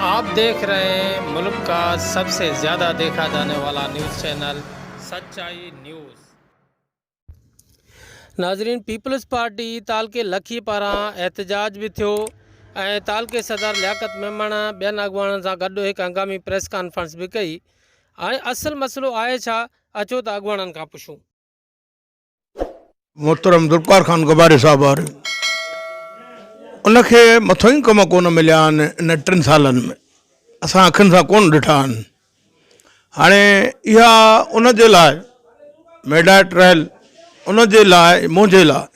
आप देख रहे हैं मुल्क का सबसे ज़्यादा देखा जाने वाला न्यूज़ चैनल सच्चाई न्यूज़। नाज़रीन, पीपल्स पार्टी तालके लखी पारां एहतजाज भी थियो ऐं तालके सदर लियाकत मेमण ॿियनि अॻुवाणनि सां गॾु हिकु हंगामी प्रेस कॉन्फ्रेंस भी कई। हाणे असल मसलो आहे छा, अचो त अॻुवाणनि खां पुछूं। मोहतरम ज़ुल्फ़ार खान गबारे साहब वारे उनखे मथो ई कम कोन मिलिया आहिनि इन 3 सालनि में, असां अखियुनि सां कोन ॾिठा आहिनि। हाणे इहा उनजे लाइ मेडा ट्रायल उनजे लाइ मुंहिंजे लाइ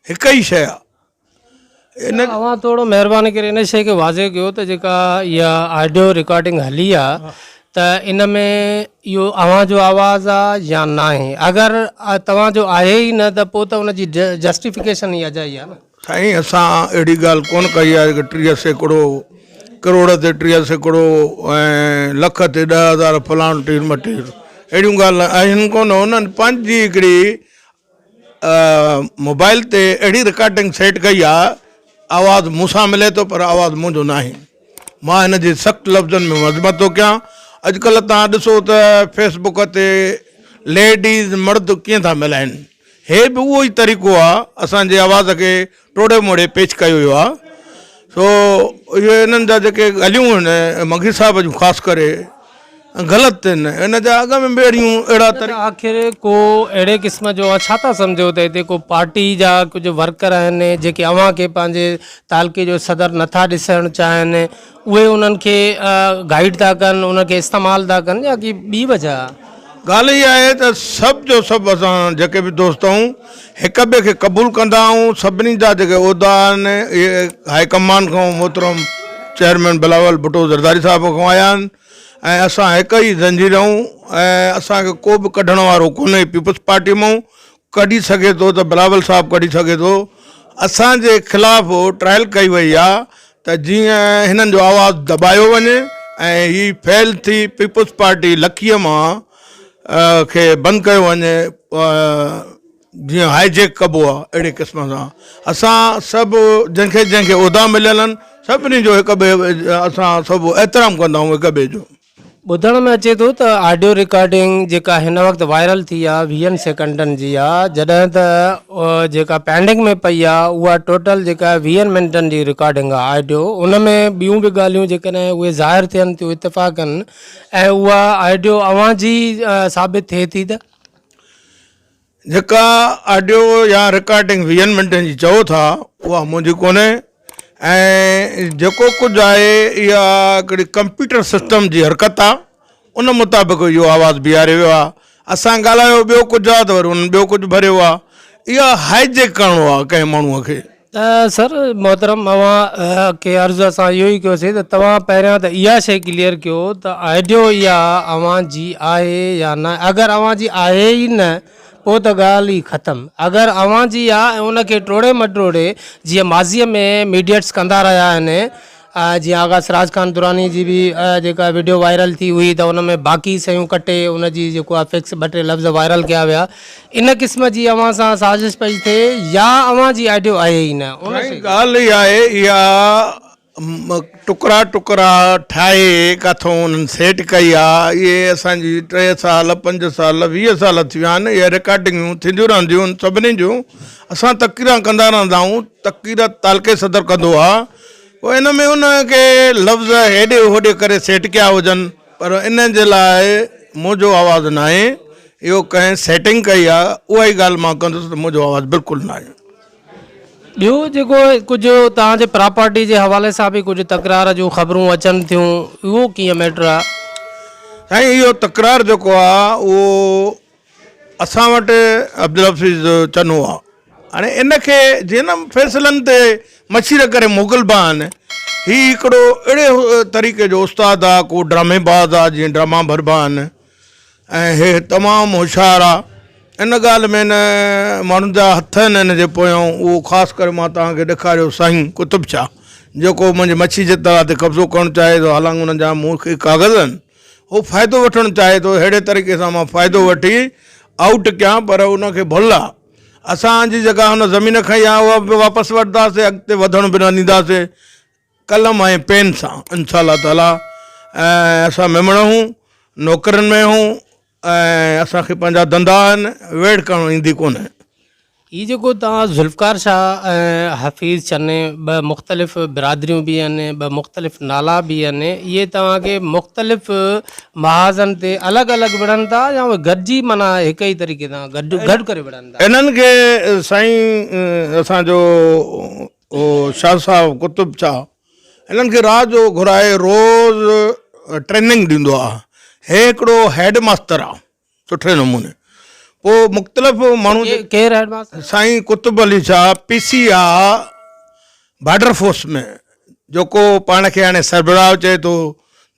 हिकु ई शइ आहे। इन तव्हां थोरो महिरबानी करे इन शइ खे वाज़े कयो त जेका इहा ऑडियो रिकॉर्डिंग हली आहे त इन में इहो अव्हां जो आवाज़ आहे या न आहे। अगरि तव्हांजो आहे ई न त पोइ त उनजी जस्टिफिकेशन ई अजाई आहे न। साईं, असां अहिड़ी ॻाल्हि कोन कई आहे कि 30 सैकड़ो करोड़ ते 30 सैकड़ो ऐं लख ते 10,000 फलाण टीर मटीर, अहिड़ियूं ॻाल्हि आहिनि कोन। उन्हनि पंहिंजी हिकिड़ी मोबाइल ते अहिड़ी रिकॉर्डिंग सेट कई आहे, आवाज़ मूंसां मिले थो पर आवाज़ मुंहिंजो न आहे। मां हिन जी सख़्तु लफ़्ज़नि में मज़मत थो कयां। अॼुकल्ह तव्हां ॾिसो त फेसबुक ते लेडीज़ मर्द कीअं था मिलाइनि, हे बि उहो ई तरीक़ो आहे, असांजे आवाज़ खे टोड़े मोड़े पेश कयो वियो आहे। सो इहे इन्हनि जा जेके ॻाल्हियूं आहिनि मघी साहिब जूं ख़ासि करे ग़लति आहिनि। इन जा अॻ में बि अहिड़ा तरीक़ा आख़िर को अहिड़े क़िस्म जो आहे, छा था सम्झो त हिते को पार्टी जा कुझु वर्कर आहिनि जेके अव्हां खे पंहिंजे तालके जो सदर नथा ॾिसणु चाहिनि, उहे उन्हनि खे गाइड था कनि, उनखे इस्तेमालु था कनि, या की ॿी वजह आहे? ॻाल्हि इहा आहे त सभु जो सभु असां जेके बि दोस्त आहियूं हिक ॿिए खे क़बूलु कंदा आहियूं। सभिनी जा जेके उहिदा आहिनि इहे हाईकमान खां मोहतरम चेयरमैन बिलावल भुट्टो ज़रदारी साहिब खां आया आहिनि ऐं असां हिक ई ज़ंजीर आहियूं ऐं असांखे को बि कढण वारो कोन्हे। पीपल्स पार्टी मां कढी सघे थो त बिलावल साहिबु कढी सघे थो। असांजे ख़िलाफ़ु ट्रायल कई वई आहे त जीअं हिननि जो आवाज़ु दॿायो वञे ऐं हीअ फेल थी पीपल्स पार्टी लखीअ मां खे बंदि कयो वञे, जीअं हाईजेक कबो आहे अहिड़े क़िस्म सां। असां सभु जंहिंखे जंहिंखे उहिदा मिलियल आहिनि सभिनी जो हिक ॿिए असां सभु एतिराम कंदा आहियूं हिक ॿिए जो। ॿुधण में अचे थो त ऑडियो रिकॉर्डिंग जेका हिन वक़्तु वायरल थी आहे 20 सेकंडनि जी आहे, जॾहिं त जेका पेंडिंग में पई आहे उहा टोटल जेका 20 मिंटनि जी रिकॉर्डिंग आहे ऑडियो, उन में ॿियूं बि ॻाल्हियूं जेकॾहिं उहे ज़ाहिर थियनि थियूं इतफ़ाक़नि ऐं उहा ऑडियो अव्हां जी साबित थिए थी त जेका ऑडियो या रिकॉर्डिंग 20 मिंटनि जी चओ था उहा मुंहिंजी कोन्हे ऐं जेको कुझु आहे इहा हिकिड़ी कंप्यूटर सिस्टम जी हरकत आहे, उन मुताबिक़ इहो आवाज़ु बीहारियो वियो आहे। असां ॻाल्हायो ॿियो कुझु आहे त वरी उन्हनि ॿियो कुझु भरियो आहे। इहा हाईजेक करिणो आहे कंहिं माण्हूअ खे। सर मोहतरम, अव्हां खे अर्ज़ु असां इहो ई कयोसीं त तव्हां पहिरियां त इहा शइ क्लियर कयो त ऑडियो इहा अव्हां जी आहे या न। अगरि अव्हां जी आहे ई न पोइ त ॻाल्हि ई ख़तमु। अगरि अव्हां जी आहे ऐं उनखे टोड़े मटोड़े जीअं माज़ीअ में मीडिएट्स कंदा रहिया आहिनि, जीअं आगा सिराज खान दुरानी जी बि जेका वीडियो वायरल थी हुई त उन में बाक़ी शयूं कटे उनजी जेको आहे फिक्स 2-3 लफ़्ज़ वायरल कया विया, इन क़िस्म जी अव्हां सां साज़िश पई थिए या अव्हां जी ऑडियो आहे ई न? उन ॻाल्हि इहा आहे, इहा टुकड़ा टुकड़ा ठाहे किथां उन्हनि सेट कई आहे। इहे असांजी 3 साल 5 साल 20 साल थी विया आहिनि, इहे रिकॉर्डिंगूं थींदियूं रहंदियूं आहिनि सभिनी जूं। असां तक़रीर कंदा रहंदा आहियूं, तक़रीर तालके सदर कंदो आहे। पोइ इन में उनखे लफ़्ज़ हेॾे होॾे करे सेट कया हुजनि, पर इन जे लाइ मुंहिंजो आवाज़ु न आहे। इहो कंहिं सेटिंग कई आहे, उहा ई ॻाल्हि मां कंदुसि त मुंहिंजो आवाज़ु बिल्कुलु न आहे। ॿियो जेको कुझु तव्हांजे प्रॉपर्टी जे हवाले सां बि कुझु तकरार जूं ख़बरूं अचनि थियूं, उहो कीअं मैटर आहे? साईं, इहो तकरार जेको आहे उहो असां वटि अब्दुल हफ़ीज़ चनो आहे। हाणे इनखे जीअं न फ़ैसिलनि ते मशीर करे मोकिलबा आहिनि, हीउ हिकिड़ो अहिड़े तरीक़े जो उस्तादु आहे, को ड्रामेबाज़ आहे जीअं ड्रामा भरिबा आहिनि ऐं हे तमामु होशियारु आहे। इन ॻाल्हि में न माण्हुनि जा हथ आहिनि हिन जे पोयां। उहो ख़ासि करे मां तव्हांखे ॾेखारियो साईं कुतुब शाह, जेको मुंहिंजे मच्छी जे तला ते कब्ज़ो करणु चाहे थो। हालांकि हुननि जा मूंखे काग़ज़ आहिनि, उहो फ़ाइदो वठणु चाहे थो। अहिड़े तरीक़े सां मां फ़ाइदो वठी आउट कयां, पर उनखे भुल आहे। असांजी जेका हुन ज़मीन खई आहे उहा बि वापसि वठंदासीं, अॻिते वधण बि न ॾींदासीं। कलम ऐं पेन सां इंशाअल्लाह ताला असां मेमण हूं नौकरनि में हूं ऐं असांखे पंहिंजा धंधा आहिनि वेड़ करणु ईंदी कोन्हे। ये जेको तव्हां ज़ुल्फ़कार शाह ऐं हफ़ीज़ चने ॿ मुख़्तलिफ़ बिरादरियूं बि आहिनि, ॿ मुख़्तलिफ़ नाला बि आहिनि, इहे तव्हांखे मुख़्तलिफ़ महाज़नि ते अलॻि अलॻि विढ़नि था या उहे गॾिजी माना हिक ई तरीक़े सां गॾु करे विढ़नि था? इन्हनि खे साईं असांजो शाह साहब कुतुब शाह इन्हनि खे राति जो घुराए रोज़ ट्रेनिंग ॾींदो आहे। हे हिकिड़ो हेड मास्टर आहे सुठे नमूने। पोइ मुख़्तलिफ़ माण्हू केरु हेड मास्टर? साईं कुतुब अली शाह PC आहे बॉर्डर फोर्स में, जेको पाण खे हाणे सरबराह चए थो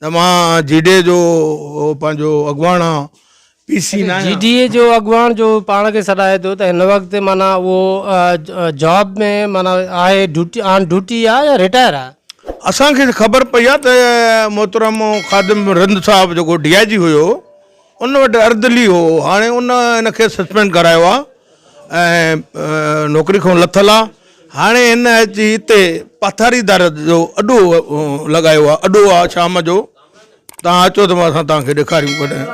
त मां GDA जो पंहिंजो अॻुवाण आहे। PC न GDA जो अॻुवाण जो पाण खे सॾाए थो त हिन वक़्तु माना उहो जॉब में माना आहे, ड्यूटी ऑन ड्यूटी आहे या रिटायर आहे? असांखे ख़बर पई आहे त मोहतरम ख़ादिम रिंद साहब जेको DIG हुयो उन वटि अर्दली हो, हाणे उन हिनखे सस्पेंड करायो आहे ऐं नौकिरी खां लथल आहे। हाणे हिन अची हिते पाथारीदार जो अॾो लॻायो आहे, अॾो आहे शाम जो, तव्हां अचो त असां तव्हांखे ॾेखारियूं कॾहिं।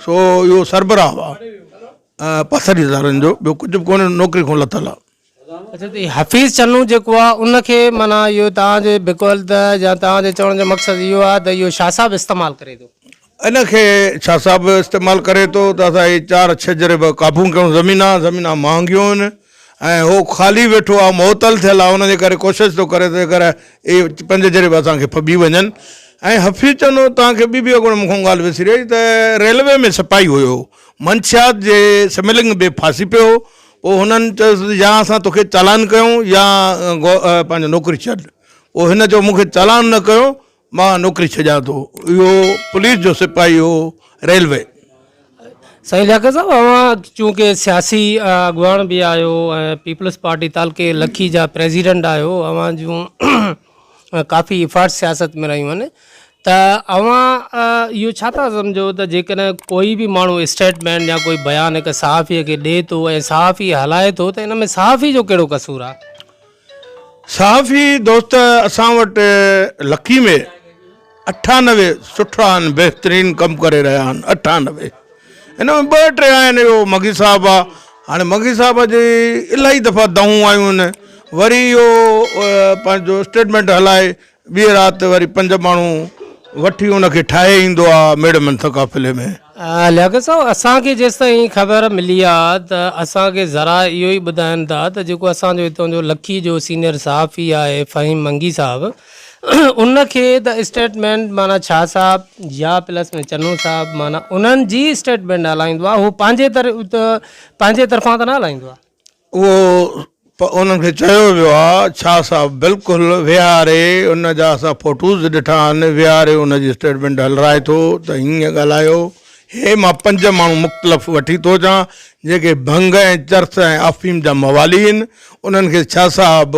सो इहो सरबराह आहे पाथारीदारनि जो, ॿियो कुझु बि कोन्हे, नौकिरी खां लथल आहे। अच्छा, त हफ़ीज़ चन्नू जेको आहे उनखे माना इहो तव्हांजे बिकॉल त या तव्हांजे चवण जो मक़सदु इहो आहे त इहो शाह साहब इस्तेमालु करे थो? इनखे शाह साहब इस्तेमालु करे थो त असां इहे 4 छजरे बि क़ाबू कयूं। ज़मीन महांगियूं आहिनि ऐं हो ख़ाली वेठो आहे, मुअतल थियल आहे, हुनजे करे कोशिशि थो करे त करे इहे 5 जरे बि असांखे फबी वञनि। ऐं हफ़ीज़ चन्नू तव्हांखे ॿी अॻुण मूंखां ॻाल्हि विसरी वई त रेलवे में सिपाही हुयो, मंशियात जे स्मिलिंग में फासी पियो। पोइ हुननि चयोसि या असां तोखे चालान कयूं या पंहिंजो नौकिरी छॾ। पोइ हिन चयो मूंखे चालान न कयो, मां नौकिरी छॾियां थो। इहो पुलिस जो सिपाही हो रेलवे। साईं लियाकत साहब, अवां चूंकि सियासी अॻुवाण बि आहियो ऐं पीपल्स पार्टी तालके लखी जा प्रेसिडेंट आहियो, अवां जूं काफ़ी इफ़ाट सियासत में रहियूं आहिनि, त अवां इहो छा था सम्झो त जेकॾहिं कोई बि माण्हू स्टेटमेंट या कोई बयानु हिकु सहाफ़ीअ खे ॾिए थो ऐं सहाफ़ी हलाए थो त इन में सहाफ़ी जो कहिड़ो कसूरु आहे? सहाफ़ी दोस्त असां वटि लखी में 98 सुठा आहिनि, बहितरीनु कमु करे रहिया आहिनि। 98 हिन में 2-3 आहिनि। इहो मघी साहब आहे, हाणे मघी साहब जी इलाही दफ़ा दऊं आयूं आहिनि, वरी इहो पंहिंजो स्टेटमेंट हलाए ॿी राति वरी 5 माण्हू वठी उनखे ठाहे ईंदो आहे मेडमन थकाफ़िले में। लियाकत साहब, असांखे जेसि ताईं ख़बर मिली आहे त असांखे ज़रा इहो ई ॿुधाइनि था त जेको असांजो हितां जो लखी जो सीनियर सहाफ़ी आहे फ़हीम मंगी साहब, उनखे त स्टेटमेंट माना छा साहब या प्लस में चन्नू साहब माना उन्हनि जी स्टेटमेंट हलाईंदो आहे, हू पंहिंजे तरफ़ां त न हलाईंदो आहे। उहो उन्हनि खे चयो वियो आहे छा साहब बिल्कुलु विहारे, उन जा असां फ़ोटूज़ ॾिठा आहिनि, विहारे उनजी स्टेटमेंट हलाए थो त हीअं ॻाल्हायो। हे मां 5 माण्हू मुख़्तलिफ़ वठी थो अचां जेके भंग ऐं चर्स ऐं अफ़ीम जा मवाली आहिनि। उन्हनि खे छा साहब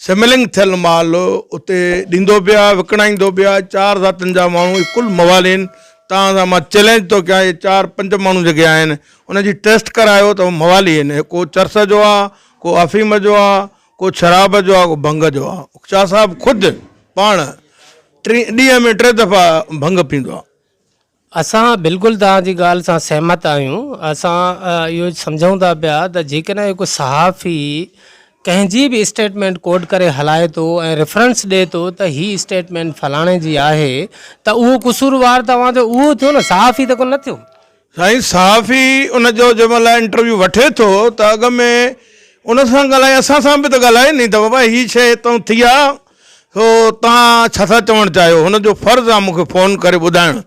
स्मिलिंग थियल माल उते ॾींदो पिया, विकिणाईंदो पिया। 4 ज़ातियुनि जा माण्हू कुल मवाली आहिनि। तव्हां सां मां चैलेंज थो कयां, इहे 4-5 माण्हू जेके आहिनि उनजी टेस्ट करायो त मवाली आहिनि। को चर्स जो आहे, को अफ़ीम जो आहे, को शराब जो आहे, को भंग जो आहे। शाह साहब ख़ुदि पाण ॾींहं में 3 दफ़ा भंग पींदो आहे। असां बिल्कुलु तव्हांजी ॻाल्हि सां सहमत आहियूं। असां इहो सम्झूं था पिया त जेकॾहिं हिकु सहाफ़ी कंहिंजी बि स्टेटमेंट कोड करे हलाए थो ऐं रेफरेंस ॾिए थो त हीअ स्टेटमेंट फलाणे जी आहे, त उहो कसूरवार तव्हांजो उहो थियो न, सहाफ़ी त कोन थियो। साईं सहाफ़ी उनजो जंहिं महिल इंटरव्यू वठे थो त अॻ में उन सां ॻाल्हाए, असां सां बि त ॻाल्हाए नी त बाबा हीअ शइ हितां थी आहे, सो तव्हां छा था चवणु चाहियो। हुनजो फ़र्ज़ु आहे मूंखे फ़ोन करे ॿुधाइणु।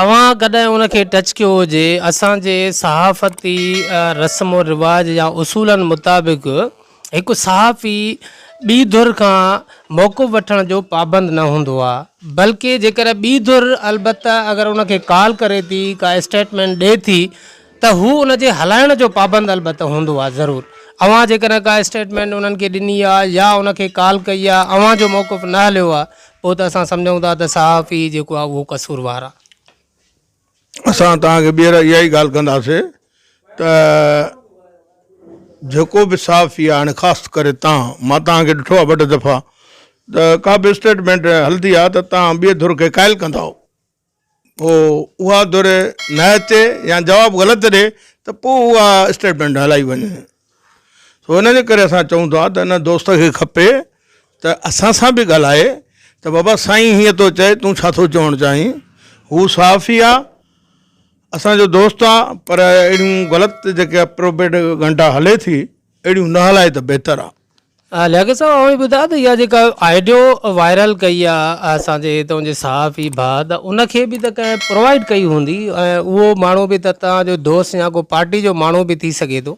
अवां कॾहिं उनखे टच कयो हुजे? असांजे सहाफ़ती रस्म रिवाज या उसूलनि मुताबिक़ हिकु सहाफ़ी ॿी धुर खां मौक़ुफ़ वठण जो पाबंद न हूंदो आहे, बल्कि जेकर ॿी धुर अलबत्त अगरि उनखे कॉल करे थी, का स्टेटमेंट ॾिए थी, त हू उनजे हलाइण जो पाबंद अलबत्त हूंदो आहे ज़रूरु। अवां जेकॾहिं का स्टेटमेंट उन्हनि खे ॾिनी आहे या उनखे कॉल कई आहे, अवां जो मौक़ुफ़ न हलियो आहे, पोइ त असां सम्झूं था त सहाफ़ी जेको आहे उहो कसूरवार आहे। असां तव्हांखे ॿीहर इहा ई ॻाल्हि कंदासीं त जेको बि सहाफ़ी आहे, हाणे ख़ासि करे तव्हां, मां तव्हांखे ॾिठो आहे 2 दफ़ा त का बि स्टेटमेंट हलंदी आहे त तव्हां ॿिए धुर खे क़ाइल कंदव, पोइ उहा धुर न अचे या जवाबु ग़लति ॾिए त पोइ उहा स्टेटमेंट हलाई वञे। सो हिन जे करे असां चऊं था त हिन दोस्त खे खपे त असां सां बि ॻाल्हाए त बाबा साईं हीअं थो चए, तूं छा थो चवणु चाहीं। हू साफ़ ई आहे, असांजो दोस्त आहे, पर अहिड़ियूं ग़लति जेके अप्रोप्रिएट घंटा हले थी अहिड़ियूं न हलाए त बहितर आहे। लियाकत साहब ऐं ॿुधायो त इहा जेका ऑडियो वायरल कई आहे असांजे हितां जे सहाफ़ी भाउ, त उनखे बि त कंहिं प्रोवाइड कई हूंदी, ऐं उहो माण्हू बि त तव्हांजो दोस्त या को पार्टी जो माण्हू बि थी सघे थो।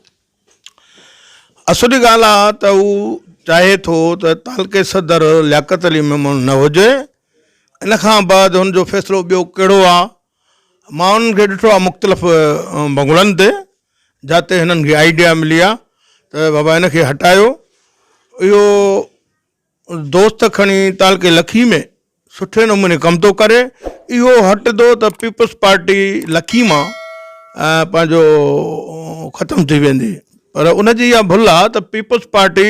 असुली ॻाल्हि आहे त हू चाहे थो त तालके सदर लियाकत अली मेमन न हुजे, इन खां बाद हुनजो फ़ैसिलो ॿियो कहिड़ो आहे। मां उन्हनि खे ॾिठो आहे मुख़्तलिफ़ बंगलनि ते, जिते हिननि खे आइडिया मिली आहे त बाबा हिनखे हटायो। इहो दोस्त खणी तालके लखी में सुठे नमूने कमु थो करे, इहो हटंदो त पीपल्स पार्टी लखी मां पंहिंजो ख़तमु थी वेंदी। पर उनजी इहा भुल आहे त पीपल्स पार्टी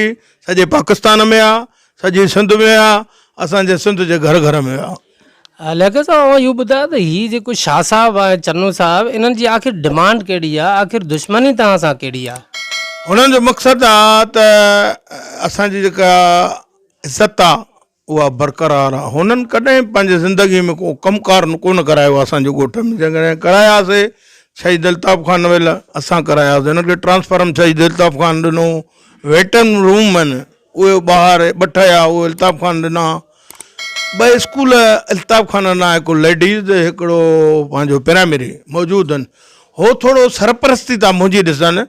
सॼे पाकिस्तान में आहे, सॼी सिंध में आहे, असांजे सिंध जे घर घर में आहे। लियाकत साहब इहो ॿुधायो त हीअ जेको शाह साहब आहे, चन्नू साहब, इन्हनि जी आख़िर डिमांड कहिड़ी आहे, आख़िर दुश्मनी तव्हां सां कहिड़ी आहे? हुननि जो मक़सदु आहे त असांजी जेका इज़त आहे उहा बरक़रार आहे। हुननि कॾहिं पंहिंजे ज़िंदगीअ में को कमुकार कोन करायो आहे असांजे ॻोठ में। जॾहिं करायासीं शहीद अल्ताफ़ खान वेल असां करायासीं, हिननि खे ट्रांसफार्म शहीद अल्ताफ़ खान ॾिनो, वेटिंग रूम आहिनि उहे ॿाहिरि ॿ उहे अल्ताफ़ खान ॾिना, 2 स्कूल अल्ताफ़ खान ॾिना, हिकु लेडीज़ हिकिड़ो पंहिंजो प्राइमरी मौजूदु आहिनि। हो थोरो सरपरस्ती था मुंहिंजी ॾिसनि।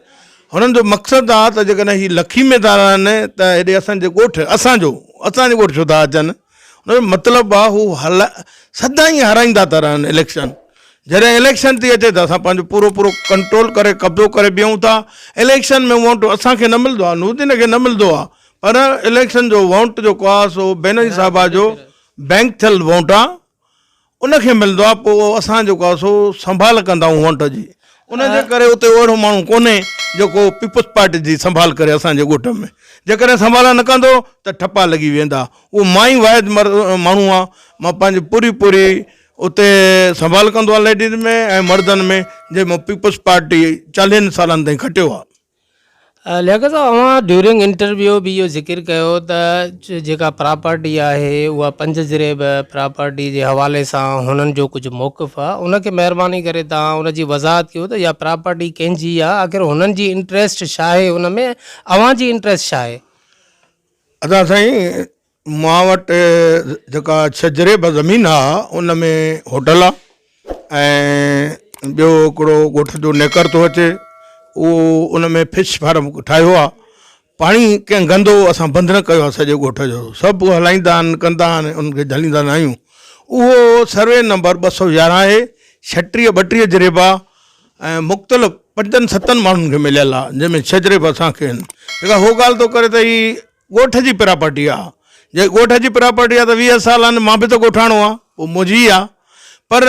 हुननि जो मक़सदु आहे त जेकॾहिं हीअ लखी में था रहनि त हेॾे असांजे ॻोठु असांजे ॻोठु छो था अचनि। हुनजो मतिलबु आहे हू सदाईं हाराईंदा था रहनि इलेक्शन। जॾहिं इलेक्शन थी अचे त असां पंहिंजो पूरो कंट्रोल करे कब्ज़ो करे बीहूं था। इलेक्शन में वोट असांखे न मिलंदो आहे, नूरदीन खे न मिलंदो आहे, पर इलेक्शन जो वोट जेको आहे सो बेनज़ीर साहिबा जो बैंक थियल वोट आहे, उनखे मिलंदो आहे। पोइ असां जेको आहे सो संभाल कंदा आहियूं वोट जी। उनजे करे उते अहिड़ो माण्हू कोन्हे जेको पीपल्स पार्टी जी संभाल करे असांजे ॻोठ में। जेकॾहिं संभाल न कंदो त ठपा लॻी वेंदा। उहो मां ई वाहिद माण्हू आहे, मां पंहिंजी पूरी उते संभाल कंदो आहे लेडीज़ में ऐं मर्दनि में, जंहिंमें पीपल्स पार्टी 40 सालनि ताईं खटियो आहे। लियाकत साहब ड्यूरिंग इंटरव्यू बि इहो ज़िक्र कयो त जेका प्रॉपर्टी आहे उहा 5 ज़रेब प्रॉपर्टी जे हवाले सां हुननि जो कुझु मौक़िफ़ आहे, उनखे महिरबानी करे तव्हां उनजी वज़ाहत कयो त इहा प्रॉपर्टी कंहिंजी आहे, आख़िर हुननि जी इंट्रस्ट छा आहे, हुन में अव्हां जी इंट्रस्ट छा आहे? अदा साईं, मां वटि जेका 6 ज़रेब ज़मीन आहे उन में होटल आहे ऐं ॿियो हिकिड़ो ॻोठ जो नेकर थो अचे, उहो उन में फिश फार्म ठाहियो आहे। पाणी कंहिं गंदो असां बंदि न कयो आहे सॼे ॻोठ जो, सभु हलाईंदा आहिनि कंदा आहिनि, उनखे झलींदा न आहियूं। उहो सर्वे नंबर 211 आहे, 36-32 ज़रेब आहे ऐं मुख़्तलिफ़ 5-7 माण्हुनि खे मिलियल आहे, जंहिंमें 6 ज़रेब असांखे आहिनि। जेका हो ॻाल्हि थो करे त हीअ ॻोठ जी प्रॉपर्टी आहे। जे ॻोठ जी प्रॉपर्टी आहे त 20 साल आहिनि, मां बि त ॻोठाणो आहे, पोइ मुंहिंजी आहे। पर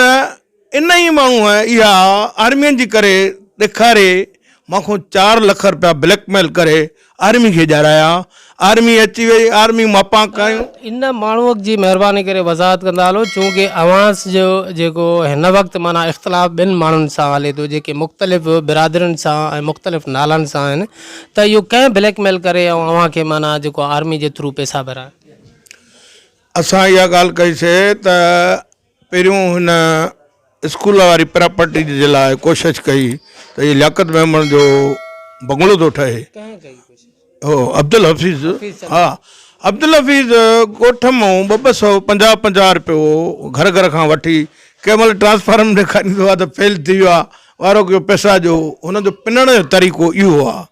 इन ई माण्हूअ इहा आर्मीअ जी करे ॾेखारे मूंखां 4 लख रुपया ब्लैकमेल करे आर्मी खे ॼाणाया। आर्मी अची वई, आर्मी मापा कयूं। इन माण्हूअ जी महिरबानी करे वज़ाहत कंदा हलो, चूंकि अवांस जो जेको हिन वक़्तु माना इख़्तिलाफ़ 2 माण्हुनि सां हले थो, जेके मुख़्तलिफ़ बिरादरियुनि सां ऐं मुख़्तलिफ़ नालनि सां आहिनि, त इहो कंहिं ब्लैकमेल करे ऐं अव्हां खे माना जेको आर्मी जे थ्रू पैसा भराए? असां इहा ॻाल्हि कईसीं त पहिरियों हिन स्कूल वारी प्रॉपर्टी जे लाइ कोशिशि कई त हीअ लियाकत मेमन जो बंगलो थो ठहे। हो अब्दुल हफ़ीज़, हा अब्दुल हफ़ीज़ ॻोठ मां 250 रुपयो घर घर खां वठी कंहिं महिल ट्रांसफार्म ॾेखारींदो आहे त फेल थी वियो आहे, वारो कयो पैसा जो, हुनजो पिनण जो तरीक़ो इहो आहे।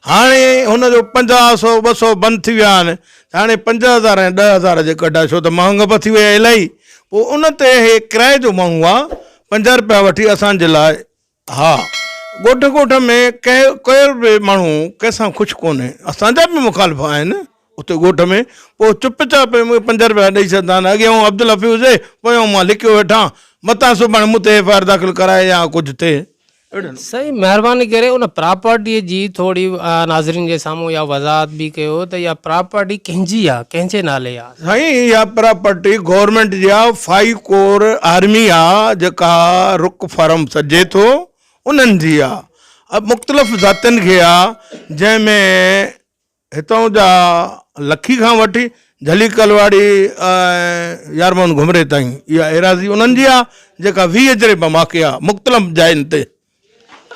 हाणे हुनजो 50-100-200 बंदि थी विया आहिनि, हाणे 5000 ऐं 10000 जे कढा, छो त महांग बि थी वई आहे इलाही। पोइ उन ते हे किराए जो माण्हू आहे, 50 रुपया वठी असांजे लाइ, हा ॻोठ में कोई बि माण्हू कंहिंसां ख़ुशि कोन्हे, असांजा बि मुखालिफ़ आहिनि उते ॻोठ में। पोइ चुपचाप 5 रुपया ॾेई छॾंदा आहिनि, अॻियां अब्दुल हफ़ीज़ हुजे, पोयां मां लिखियो वेठां, मतां सुभाणे मूं ते FIR दाख़िल कराए या कुझु थिए, सही महिरबानी करे उन प्रॉपर्टीअ जी थोरी नाज़रीन जे साम्हूं या वज़ाहत बि कयो त इहा प्रॉपर्टी कंहिंजी आहे, कंहिंजे नाले आहे? साईं इहा प्रॉपर्टी गवर्नमेंट जी आहे। 5 कोर आर्मी आहे जेका रुक फार्म सजे थो, उन्हनि जी आहे। अब मुख़्तलिफ़ ज़ातियुनि खे आहे, जंहिंमें हितां जा लखी खां वठी झली कलवाड़ी यारमन घुमरे ताईं इहा एराज़ी उन्हनि जी आहे, जेका 20 जरे वाक़ई आहे मुख़्तलिफ़ जायुनि ते।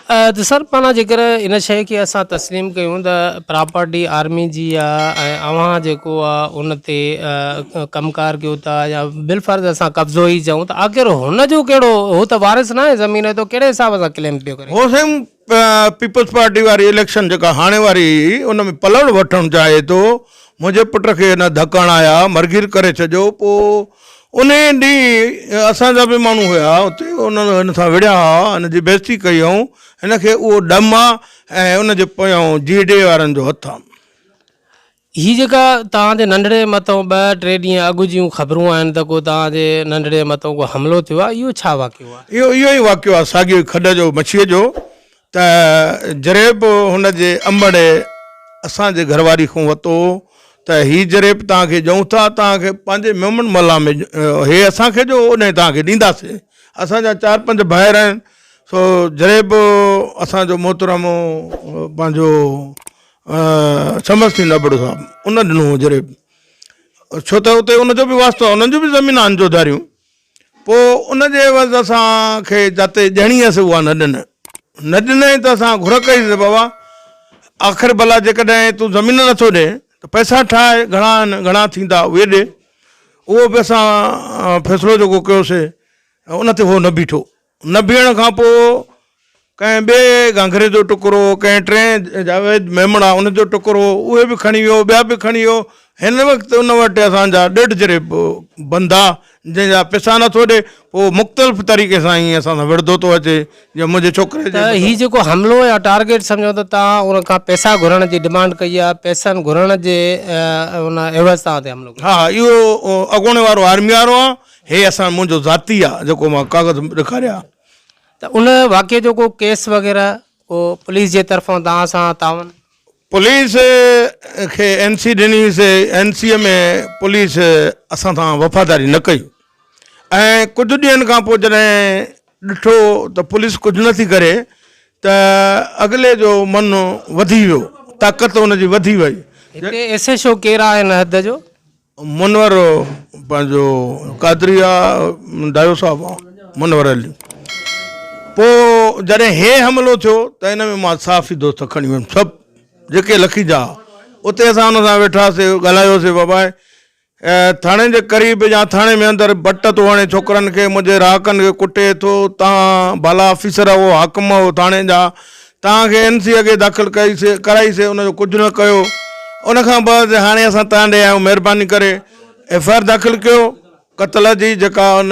त सर पाण जेकर इन शइ खे असां तस्लीम कयूं त प्रॉपर्टी आर्मी जी आहे ऐं अव्हां जेको आहे उन ते कमकार कयो था या बिलफर्ज़ असां कब्ज़ो ई चऊं त आख़िर हुन जो कहिड़ो, हू त वारिस न आहे ज़मीन तो कहिड़े हिसाब सां क्लेम पियो करे? हो साईं पीपल्स पार्टी वारी इलेक्शन जेका हाणे वारी उन में पलड़ वठणु चाहे थो। मुंहिंजे पुट खे न धकण आया, मरगिर करे छॾियो। पोइ उन ॾींहुं असांजा बि माण्हू हुआ उते, हिन सां विड़िया हुआ, हिन जी बेइज़ती कयूं। हिनखे उहो डम आहे ऐं उनजे पोयां GDA वारनि जो हथु आहे। ही जेका तव्हांजे नंढड़े मथां 2-3 ॾींहं अॻु जूं ख़बरूं आहिनि त को तव्हांजे नंढड़े मथां को हमिलो थियो आहे, इहो छा वाक़ियो आहे? इहो ई वाक़ियो आहे साॻियो खॾ जो मच्छीअ जो। त जरेब हुनजे अंबड़े असांजे घरवारी खां वरितो त ही जरेब तव्हांखे ॾियूं था, तव्हांखे पंहिंजे मेमन मल्ला में हे असांखे जो उन तव्हांखे ॾींदासीं। असांजा 4-5 भाइर आहिनि, सो जरेब असांजो मोहतरम पंहिंजो शमस थींदा बड़ो साहब उन ॾिनो जरेब, छो त उते उनजो बि वास्तो आहे, उन्हनि जूं बि ज़मीन आहिनि जोधारियूं। पोइ उनजे एवज़ असांखे जिते ॾियणी हुअसि उहा न ॾिनई त असां घुर कईसीं, बाबा आख़िर भला जेकॾहिं तूं ज़मीन नथो ॾे त पैसा ठाहे, घणा आहिनि घणा थींदा उहे ॾे। उहो बि असां फ़ैसिलो जेको कयोसीं उन ते उहो न बीठो। न बीहण खां पोइ कंहिं ॿिए घाघरे जो टुकड़ो, कंहिं टे जावेद मेमणा उनजो टुकड़ो, उहे बि खणी वियो, ॿिया बि खणी वियो। हिन वक़्तु उन वटि असांजा 1.5 जरेब बंदा जंहिंजा पैसा नथो ॾे, पोइ मुख़्तलिफ़ तरीक़े सां ईअं असां सां विढ़ंदो थो अचे। जीअं मुंहिंजे छोकिरे त हीउ जेको हमिलो या टारगेट सम्झो त तव्हां उन खां पैसा घुरण जी डिमांड कई आहे, पैसनि घुरण जे उन एवज़ तव्हां ते हमिलो? हा, इहो अॻोणे वारो आर्मी वारो आहे, हे असां मुंहिंजो ज़ाती आहे जेको मां कागज़ ॾेखारिया। त उन वाक़े जो को केस वग़ैरह को पुलिस जे तरफ़ां तव्हां सां तावन? पुलिस खे NC ॾिनीसीं, NC में पुलिस असां सां वफ़ादारी न कई। ऐं कुझु ॾींहंनि खां पोइ जॾहिं ॾिठो त पुलिस कुझु नथी करे त अॻिले जो मन वधी वियो, ताक़त हुनजी वधी वई। हिते SHO केरु आहे हिन हद जो? मुनवर पंहिंजो कादरिया डायो साहब आहे, मुनवर अली। पोइ जॾहिं हे हमिलो थियो त हिन में मां साफ़ ई दोस्त खणी वियुमि, सभु जेके लखी जा। उते असां हुन सां वेठासीं, ॻाल्हायोसीं, बाबा थाणे जे क़रीब या थाणे में अंदरि बट थो हणे छोकिरनि खे, मुंहिंजे राहकनि खे कुटे थो। तव्हां बाला ऑफिसर हो, हाकिम हो थाणे जा, तव्हांखे NC अॻे दाख़िल कराईसीं, उनजो कुझु न कयो। उनखां बाद हाणे असां तव्हां ॾे आहियूं, महिरबानी करे FIR दाख़िल कयो क़त्ल जी, जेका उन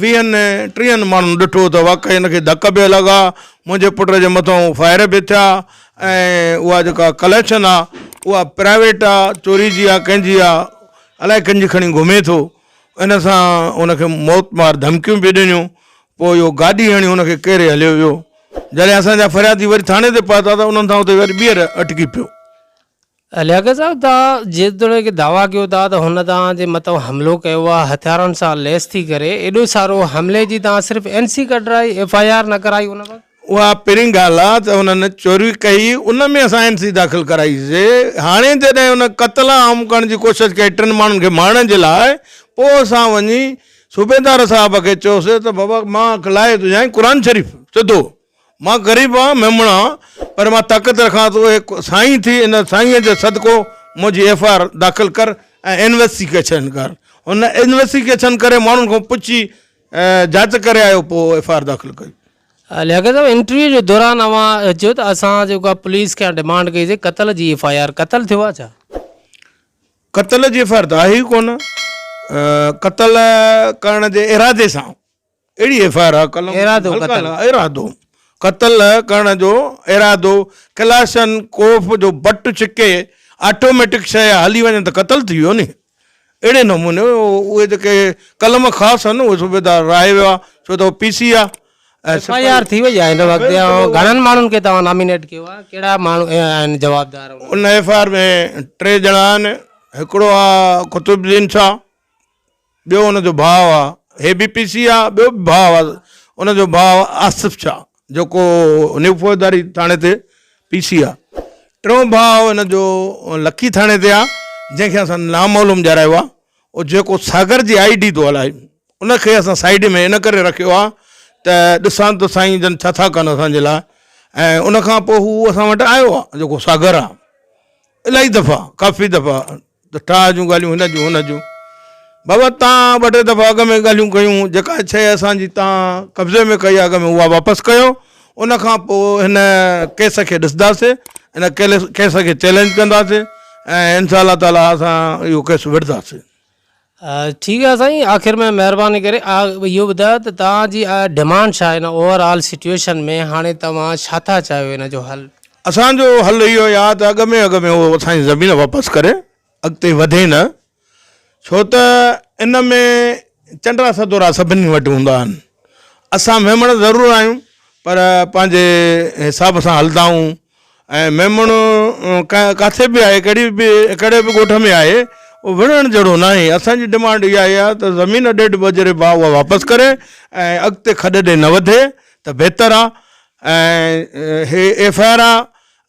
20-30 माण्हुनि ॾिठो त वाक़ई हिनखे धक बि लॻा, मुंहिंजे पुट जे मथां फायर बि थिया। ऐं उहा जेका कलेक्शन आहे उहा प्राइवेट आहे, चोरी जी आहे, कंहिंजी आहे, अलाए कंहिंजी खणी घुमे थो। इन सां उनखे मौत मार धमकियूं बि ॾिनियूं। पोइ इहो गाॾी हणी हुनखे केरे हलियो वियो। जॾहिं असांजा फरियादी वरी थाणे ते पहुता त उन्हनि सां उते वरी ॿीहर अटकी पियो। लियाकत साहब, तव्हां जेतोणीकि दावा कयो था त हुन तव्हांजे मथां हमिलो कयो आहे हथियारनि सां लैस थी करे, एॾो सारो हमले जी तव्हां सिर्फ़ु NC कढाई, FIR न कराई उन वक़्तु? उहा पहिरीं ॻाल्हि आहे त हुननि चोरी कई, उन में असां NC दाख़िल कराईसीं। हाणे जॾहिं हुन क़त्ल आम करण जी कोशिशि कई 3 माण्हुनि खे मारण जे लाइ, पोइ असां वञी सूबेदार साहिब खे चयोसीं त बाबा मां लाहे थो ॾियां क़ुर शरीफ़ सिधो, मां ग़रीब आहियां, मेमणा, पर मां ताक़त रखां थो। साईं थी, इन साईंअ जो सदको मुंहिंजी FIR दाख़िल कर ऐं इन्वेस्टिगेशन कर। हुन इन्वेस्टिगेशन करे माण्हुनि खां पुछी जांच करे आयो, पोइ FIR दाख़िल कई। लियाकत साहब, इंटरव्यू जे दौरान अवां चयो त असां जेका पुलिस खे डिमांड कईसीं क़त्ल जी FIR, क़त्ल थियो आहे छा? क़त्ल जी FIR त आहे ई कोन। क़त्ल करण जे इरादे सां अहिड़ी FIR आहे, कलम इरादो, क़त्ल करण जो इरादो, क्लाशन कोफ जो बट छिके ऑटोमेटिक शइ हली वञे त क़त्ल थी वियो नी। अहिड़े नमूने उहे जेके कलम ख़ासि आहिनि उहे सूबेदार राहे वियो आहे, छो त PC आहे FIR थी वई आहे हिन वक़्तु ऐं घणनि माण्हुनि खे तव्हां नॉमिनेट कयो आहे, कहिड़ा माण्हू आहिनि जवाबदार उन FIR में 3 ॼणा आहिनि। हिकिड़ो आहे कुतुबुद्दीन शाह, ॿियो हुनजो भाउ आहे, हे बि PC आहे, ॿियो बि भाउ आहे हुनजो भाउ आसिफ शाह जेको न्यू फौजदारी थाणे ते PC आहे। टियों भाउ हिनजो लखी थाणे ते आहे, जंहिंखे असां नामालूम ॼाणायो आहे। उहो जेको सागर जी ID थो हलाए उनखे असां साइड में इन करे रखियो आहे त ॾिसां त साईं जन छा था कनि असांजे लाइ। ऐं उनखां पोइ हू असां वटि आयो आहे जेको सागर आहे, इलाही दफ़ा काफ़ी दफ़ा त ठा जूं ॻाल्हियूं हिन जूं हुन जूं। बाबा तव्हां 2-3 दफ़ा अॻ में ॻाल्हियूं कयूं, जेका शइ असांजी तव्हां कब्ज़े में कई अॻ में उहा वापसि कयो। उनखां पोइ हिन केस खे ॾिसंदासीं, हिन केस खे चैलेंज कंदासीं ऐं इंशा अल्लाह ताला असां इहो केस विढ़ंदासीं। ठीकु आहे साईं, आख़िर में महिरबानी करे इहो ॿुधायो त तव्हांजी डिमांड छा आहे हिन ओवरऑल सिचुएशन में, हाणे तव्हां छा था चाहियो हिन जो हल? असांजो हल इहो ई आहे त अॻ में उहो असांजी ज़मीन वापसि करे अॻिते वधे न, छो त इन में चंडरा सदोरा सभिनी वटि हूंदा आहिनि। असां मेमण ज़रूरु आहियूं पर पंहिंजे हिसाब सां हलंदा आहियूं। ऐं मेमण किथे बि आहे, कहिड़े बि ॻोठ में आहे, उहो विढ़ण जहिड़ो न आहे। असांजी डिमांड इहा आहे त ज़मीन 1.5 बजरे भाउ उहा वापसि करे ऐं अॻिते खॾ ॾे न वधे त बहितरु आहे। ऐं हे FIR आहे,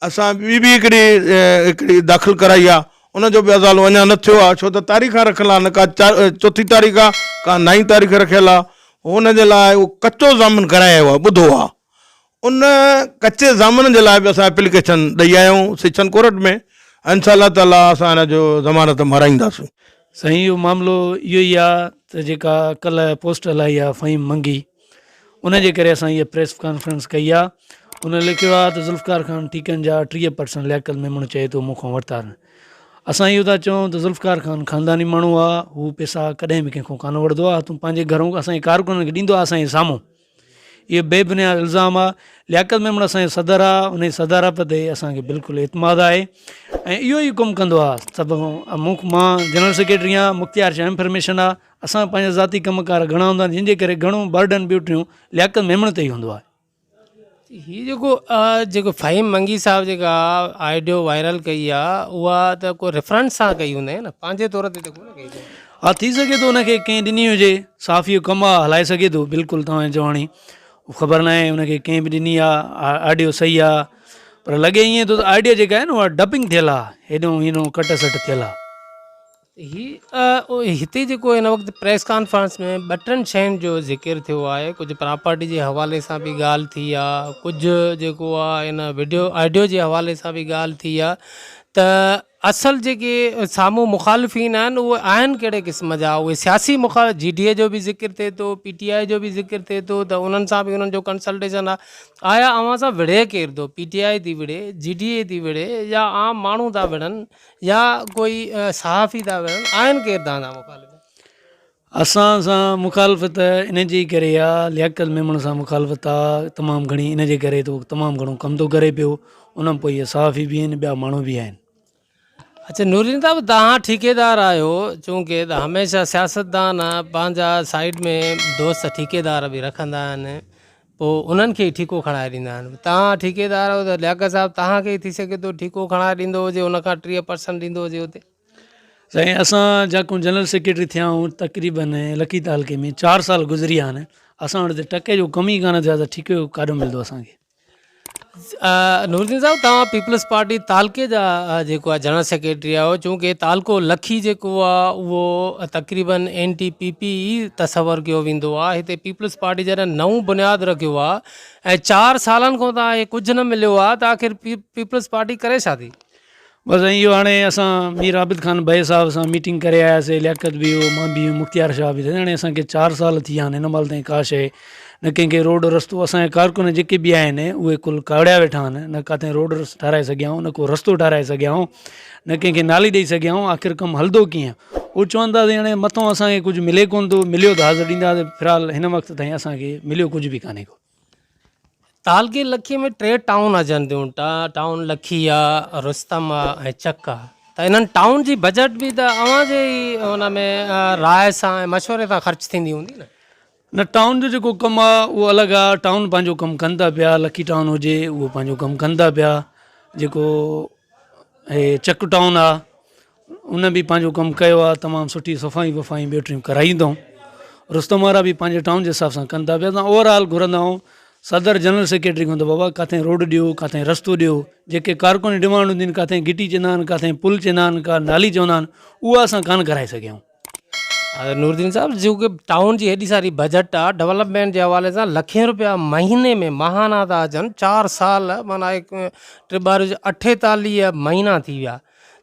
असां ॿी हिकिड़ी दाख़िल कराई आहे, उनजो बि अज़ालो अञा न थियो आहे, छो त तारीख़ रखियलु आहे, न का 4 तारीख़ आहे, का 9 तारीख़ रखियलु आहे। हुनजे लाइ उहो कचो ज़ामिन करायो आहे, ॿुधो आहे। उन कचे ज़ामिन जे लाइ बि असां एप्लीकेशन ॾेई आया आहियूं सेशन कोर्ट में। इंशा अल्लाह ताला असां हिन जो ज़मानत माराईंदासीं। साईं इहो मामिलो इहो ई आहे त जेका कल्ह पोस्ट हलाई आहे फ़हीम मंगी, उनजे करे असां इहा प्रेस कॉन्फ्रेंस कई आहे। उन लिखियो आहे त ज़ुल्फ़कार खान ठीकनि जा 30% लियाकत मेमण चए थो मूंखां वरिता आहिनि। असां इहो था चऊं त ज़ुल्फ़कार खान ख़ानदानी माण्हू आहे, हू पैसा कॾहिं बि कंहिंखां कान वठंदो आहे, तूं पंहिंजे घरों असांजे कारकुननि खे ॾींदो आहे असांजे साम्हूं। इहो बेबुनियाद इल्ज़ाम आहे। लियाकत मेमण असांजो सदर आहे, उन सदारत ते असांखे बिल्कुलु एतमाद आहे ऐं इहो ई कमु कंदो आहे। सभु मां जनरल सेक्रेटरी आहियां, मुख़्तियार शाह इंफॉर्मेशन आहे। असां पंहिंजा ज़ाती कमकार घणा हूंदा आहिनि, जंहिंजे करे घणो बर्डन ड्यूटियूं लियाकत मेमण ते ई हूंदो आहे। हीअ जेको फ़हीम मंगी साहब जेका ऑडियो वायरल कई आहे, उहा त को रेफरेंस सां कई हूंदे न, पंहिंजे तौर ते त कोन कई? हा, थी सघे थो हुनखे कंहिं ॾिनी हुजे, साफ़ इहो कमु आहे, हलाए सघे थो। बिल्कुलु तव्हां चवणी ख़बर न आहे, हुनखे कंहिं बि ॾिनी आहे, ऑडियो सही आहे, पर लॻे ईअं थो त आइडिया जेका आहे न उहा डबिंग थियल आहे, हेॾो हिनो कट सट थियल आहे। हिते जेको हिन वक़्तु प्रेस कॉन्फ्रेंस में 2-3 शयुनि जो ज़िक्र थियो आहे। कुझु प्रॉपर्टी जे हवाले सां बि ॻाल्हि थी आहे, कुझु जेको आहे हिन ऑडियो जे हवाले सां बि ॻाल्हि थी आहे। त असल जेके साम्हूं मुखालिफ़ीन आहिनि उहे आहिनि कहिड़े क़िस्म जा? उहे सियासी GDA जो बि ज़िक्र थिए थो, PTI जो बि ज़िक्र थिए थो, त उन्हनि सां बि उन्हनि जो कंसल्टेशन आहे। आया अव्हां सां विढ़े केरु थो? PTI थी विढ़े, GDA थी विढ़े, या आम माण्हू था विढ़नि, या कोई सहाफ़ी था विढ़नि? आहिनि केरु तव्हांजा मुखालिफ़? असां सां मुखालफ़त इन जे करे आहे, लियाकत मेमण सां मुखालफ़त आहे तमामु घणी, इन जे करे तो तमामु घणो कमु थो करे पियो। उन पोइ इहे सहाफ़ी बि आहिनि, ॿिया माण्हू बि आहिनि। अच्छा नूरदीन साहब, तव्हां ठेकेदार आहियो, चूंकि त हमेशह सियासतदान पंहिंजा साइड में दोस्त ठेकेदार बि रखंदा आहिनि, पोइ उन्हनि खे ई ठीको खणाए ॾींदा आहिनि। तव्हां ठेकेदार आहियो त लियाकत साहब तव्हांखे थी सघे थो ठीको खणाए ॾींदो हुजे, उनखां 30% ॾींदो हुजे हुते? साईं असां जेको जनरल सेक्रेटरी थिया आहियूं तक़रीबन लकी तालके में 4 साल गुज़री विया आहिनि। असां वटि टके जो कमी कान थियो आहे त ठीको काॾो मिलंदो असांखे। नूरदीन साहब, तव्हां पीपल्स पार्टी तालके जा जेको आहे जनरल सेक्रेटरी आहियो, चूंकि तालको लखी जेको आहे उहो तक़रीबन NTPP तसवर कयो वेंदो आहे। हिते पीपल्स पार्टी जॾहिं नओं बुनियादु रखियो आहे ऐं 4 सालनि खां तव्हांखे कुझु न मिलियो आहे, त आख़िर पीपल्स पार्टी करे छा थी? बसि इहो हाणे असां मीर आबिद ख़ान भई साहब सां मीटिंग करे आयासीं, लियाकत बि हो, मां बि मुख़्तियार शाह बि थे। हाणे असांखे 4 साल थी विया आहिनि, हिन महिल ताईं का शइ न कंहिंखे रोड रस्तो, असांजे कारकुन जेके बि आहिनि उहे कुल कावड़िया वेठा आहिनि, न किथे रोड ठाराए सघिया आहियूं, न को रस्तो ठाराए सघिया आहियूं, न कंहिंखे नाली ॾेई सघिया आहियूं। आख़िर कमु हलंदो कीअं? उहो चवंदासीं हाणे मथां असांखे कुझु मिले कोन थो, मिलियो त हाज़िर ॾींदासीं। फ़िलहालु हिन वक़्तु ताईं असांखे मिलियो कुझु बि कान्हे को। तालके लखी में 3 टाउन अचनि थियूं, टाउन लखी आहे, रुस्तम आहे ऐं चक आहे। त इन्हनि टाउन जी बजट बि त अव्हां जे ई हुन में राय सां ऐं मशवरे सां ख़र्च थींदी हूंदी न? न टाउन जो जेको कमु आहे उहो अलॻि आहे। टाउन पंहिंजो कमु कनि था पिया, लकी टाउन हुजे उहो पंहिंजो कमु कनि था पिया। जेको हे चक टाउन आहे उन बि पंहिंजो कमु कयो आहे, तमामु सुठी सफ़ाई वफ़ाई ॿियो कराईंदो। रुस्तम वारा बि पंहिंजे टाउन जे हिसाब सां कनि था पिया। असां ओवरऑल घुरंदा आहियूं सदर जनरल सेक्रेटरी खां त बाबा किथे रोड ॾियो, किथे रस्तो ॾियो, जेके कारकुन डिमांड हूंदियूं आहिनि, किथे गिटी चवंदा आहिनि, किथे पुल चवंदा आहिनि, का नाली चवंदा आहिनि, उहा असां कान कराए सघिया आहियूं। नूरदीन साहब जो कि टाउन जी हेॾी सारी बजट आहे डेवलपमेंट जे हवाले सां, लखें रुपया महीने में महाना था अचनि। 4 साल माना 48 महीना थी विया।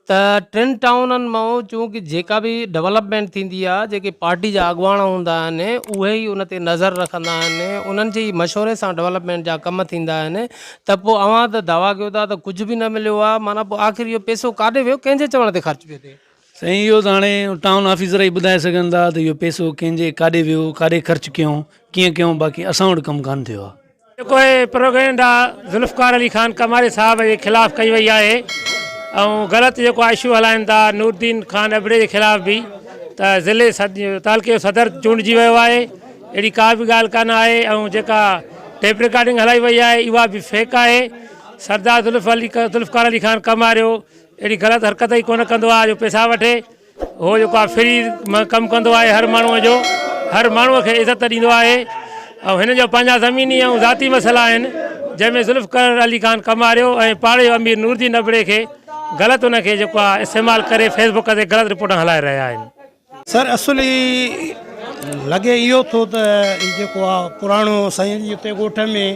त 3 टाउननि मां चूंकि जेका बि डेवलपमेंट थींदी आहे, जेके पार्टी जा अॻुवान हूंदा आहिनि उहे ई उन ते नज़र रखंदा आहिनि, उन्हनि जे मशवरे सां डेवलपमेंट जा कम थींदा आहिनि। त पोइ अवां त दावा कयो था त कुझु बि न मिलियो आहे, माना पोइ आख़िर इहो पैसो काॾे वियो, कंहिंजे चवण ते ख़र्च पियो थिए? साईं इहो त हाणे टाउन ऑफिसर ई ॿुधाए सघनि था त इहो पैसो कंहिंजे काॾे वियो, काॾे ख़र्चु कयूं, कीअं कयूं। बाक़ी असां वटि कमु कान थियो आहे। जेको आहे प्रोपेगेंडा ज़ुल्फ़कार अली ख़ान कमारी साहब जे ख़िलाफ़ु कई वई आहे ऐं ग़लति जेको आहे इशू हलाइनि था नूरदीन ख़ान अबड़े जे ख़िलाफ़ु बि, त ज़िले तालुके जो सदर चूंडिजी वियो आहे, अहिड़ी का बि ॻाल्हि कान आहे। ऐं जेका टेप रिकॉर्डिंग हलाई वई आहे इहा बि फेक आहे। सरदार ज़ुल्फ़कार अली ख़ान कमारियो अहिड़ी ग़लति हरकत ई कोन कंदो आहे जो पैसा वठे। उहो जेको आहे फ्री कमु कंदो आहे, हर माण्हूअ जो, हर माण्हूअ खे इज़त ॾींदो आहे। ऐं हिन जा पंहिंजा ज़मीनी ऐं ज़ाती मसइला आहिनि, जंहिंमें ज़ुल्फ़कार अली ख़ान कमारियो ऐं पाड़े अमीर नूरदीन अबड़े खे ग़लति उनखे जेको आहे इस्तेमालु करे फेसबुक ते ग़लति रिपोर्ट हलाए रहिया आहिनि। सर असुली लॻे इहो थो त जेको आहे पुराणो साईं जी हुते ॻोठ में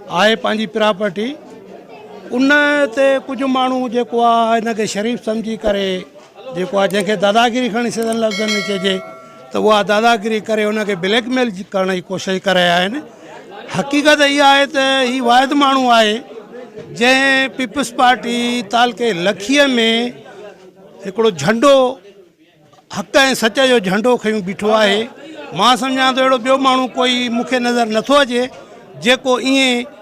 आहे पंहिंजी प्रॉपर्टी, उन ते कुझु माण्हू जेको आहे हिनखे शरीफ़ सम्झी करे जेको आहे जंहिंखे दादागिरी खणी सघनि लफ़्ज़नि में चइजे त उहा दादागिरी करे उनखे ब्लैकमेल करण जी कोशिशि करे रहिया आहिनि। हक़ीक़त इहा आहे त हीउ वाहिद माण्हू आहे जंहिं पीपल्स पार्टी तालके लखीअ में हिकिड़ो झंडो हक़ ऐं सच जो झंडो खयूं बीठो आहे। मां सम्झां थो अहिड़ो ॿियो माण्हू कोई मूंखे नज़र नथो अचे जेको ईअं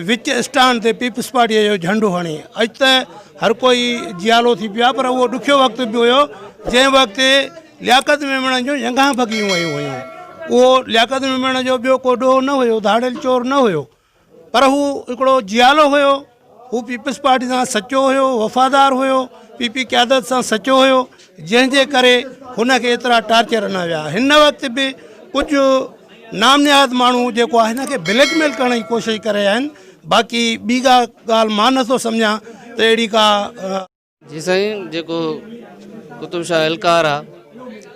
विच स्टान ते पीपल्स पार्टीअ जो झंडो हणे। अॼु त हर कोई जियालो थी पियो आहे, पर उहो ॾुखियो वक़्तु बि हुयो जंहिं वक़्तु लियाकत मेमण जूं जंगाह भॻियूं वयूं हुयूं। उहो लियाकत मेमण जो ॿियो को ॾोह न हुयो, धाड़ियल चोर न हुयो, पर हू हिकिड़ो जियालो हुयो। हू पीपल्स पार्टी सां सचो हुयो, वफ़ादार हुयो, पीपी क़यादत सां सचो हुयो, जंहिंजे करे हुनखे एतिरा टार्चर न विया। हिन वक़्तु बि कुझु नामनिहाद माण्हू जेको आहे हिनखे ब्लैकमेल करण जी कोशिशि करे रहिया आहिनि। बाक़ी ॿी ॻाल्हि मां नथो सम्झां त अहिड़ी का जी साईं। जेको कुतुब शाह एलकार आहे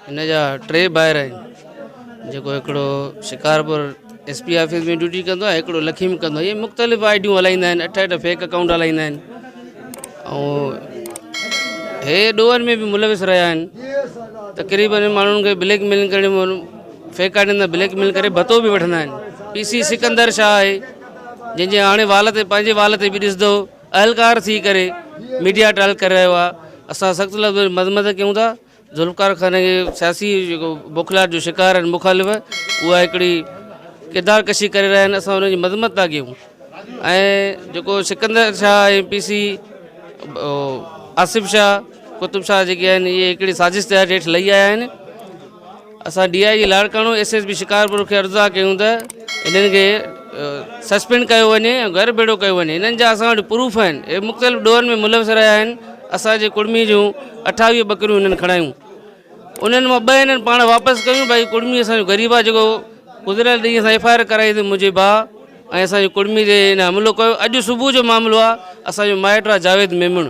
हिन जा 3 ॿाहिर आहिनि। जेको हिकिड़ो शिकारपुर SP ऑफिस में ड्यूटी कंदो आहे, हिकिड़ो लखी में कंदो आहे। इहे मुख़्तलिफ़ आईडियूं हलाईंदा आहिनि, 8 फेक अकाउंट हलाईंदा आहिनि ऐं हे ॾोहनि में बि मुलविस रहिया आहिनि। तक़रीबन माण्हुनि खे ब्लैकमेल करे, फेक आईडियुनि सां ब्लैकमेल करे भतो बि वठंदा आहिनि। PC सिकंदर शाह आहे जंहिंजे हाणे वाल ते पंहिंजे वाल ते बि ॾिसंदो अहलकार थी करे मीडिया ट्रायल करे रहियो आहे। असां सख़्तु लफ़्ज़ मज़म्मत कयूं था ज़ुल्फ़कार ख़ान खे, सियासी जेको बुखलाहट जो शिकार आहिनि मुखालिफ़, उहा हिकिड़ी किरदार कशी करे रहिया आहिनि। असां हुनजी मज़म्मत था कयूं। ऐं जेको सिकंदर शाह ऐं PC आसिफ़ शाह, कुतुब शाह जेके आहिनि, इहे हिकिड़ी साज़िश तहत हेठि लही आया आहिनि। असां DIG लाड़काणो SSB शिकारपुर खे अर्ज़ा कयूं त इन्हनि खे सस्पेंड कयो वञे ऐं घर भेड़ो कयो वञे। इन्हनि जा असां वटि प्रूफ आहिनि। हे मुख़्तलिफ़ ॾोहनि में मुलविस रहिया आहिनि। असांजे कुड़मी जूं 28 बकरियूं हिननि खणायूं, उन्हनि मां 2 हिननि पाण वापसि कयूं। भाई कुड़मी असांजो ग़रीब आहे जेको गुज़िरियल ॾींहं असां FIR कराई अथई मुंहिंजे भाउ ऐं असांजी कुड़मी ते हिन हमिलो कयो। अॼु सुबुह जो मामिलो आहे। असांजो माइट आहे जावेद मेमण,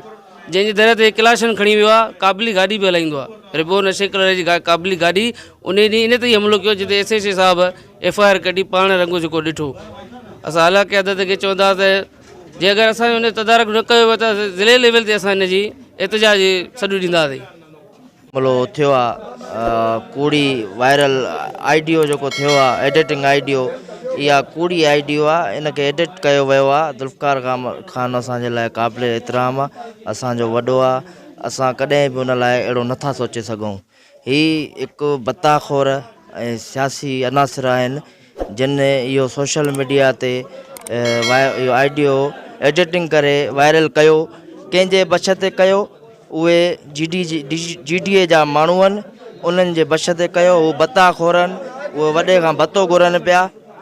जंहिंजे दर ते क्लाशन खणी वियो आहे, क़ाबिली गाॾी बि हलाईंदो आहे, रिबो नशे कलर जी क़ाबिली गाॾी। उन ॾींहुं इन ते ई हमिलो कयो जिते SHA साहब FIR कढी पाण रंगो जेको ॾिठो। असां आला क़यादत खे चवंदा त जे अगरि असां हुन तदारक न कयो त ज़िले लेवल ते असां हिनजी एतिजाज सॾु ॾींदासीं। मामिलो थियो आहे कूड़ी वायरल आइडियो जेको थियो आहे, एडिटिंग आइडियो, इहा कूड़ी आइडियो आहे। इनखे एडिट कयो वियो आहे। ज़ुल्फ़कार ख़ान असांजे लाइ क़ाबिल एतिराम आहे, असांजो वॾो आहे। असां कॾहिं बि हुन लाइ अहिड़ो नथा सोचे सघूं। हीउ हिकु बताख़ोर ऐं सियासी अनासिर आहिनि जिन इहो सोशल मीडिया ते इहो आइडियो एडिटिंग करे वायरल कयो। कंहिंजे बश ते कयो, उहे GDA जा माण्हू आहिनि, उन्हनि जे बश ते कयो। उहे बताख़ोर आहिनि, उहे वॾे खां भतो घुरनि पिया।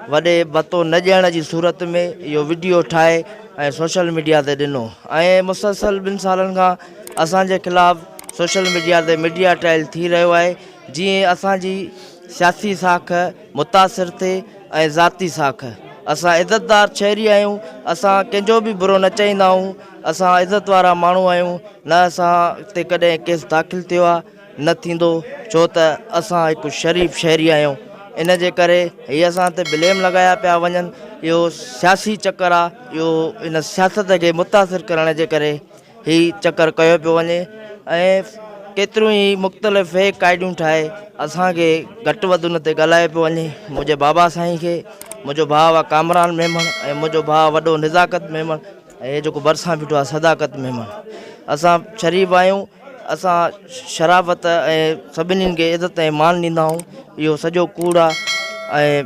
वॾे भतो न ॾियण जी सूरत में इहो वीडियो ठाहे ऐं सोशल मीडिया ते ॾिनो ऐं मुसलसल 2 सालनि खां असांजे ख़िलाफ़ु सोशल मीडिया ते मीडिया ट्रायल थी रहियो आहे, जीअं असांजी सियासी साख मुतासिर थिए ऐं ज़ाती साख। असां इज़तदार शहरी आहियूं, असां कंहिंजो बि बुरो न चाहींदा आहियूं, असां इज़त वारा माण्हू आहियूं, न असां ते कॾहिं केस दाख़िल थियो आहे न थींदो, छो त असां हिकु शरीफ़ शहरी आहियूं। इन जे करे हीअ असां ते ब्लेम लॻाया पिया वञनि, इहो सियासी चकर आहे, इहो इन सियासत खे मुतासिर करण जे करे हीउ चकर कयो पियो वञे ऐं केतिरियूं ई मुख़्तलिफ़ फेक आइडियूं ठाहे असांखे घटि वधि उन ते ॻाल्हाए पियो वञे। मुंहिंजे बाबा साईं खे, मुंहिंजो भाउ आहे कामरान मेमण ऐं मुंहिंजो भाउ वॾो निज़ाकत मेमण ऐं हे जेको भरिसां बीठो आहे सदाकत मेमण। असां शरीफ़ आहियूं, असां शराफ़त ऐं सभिनीनि खे इज़त ऐं मान ॾींदा आहियूं। इहो सॼो कूड़ आहे ऐं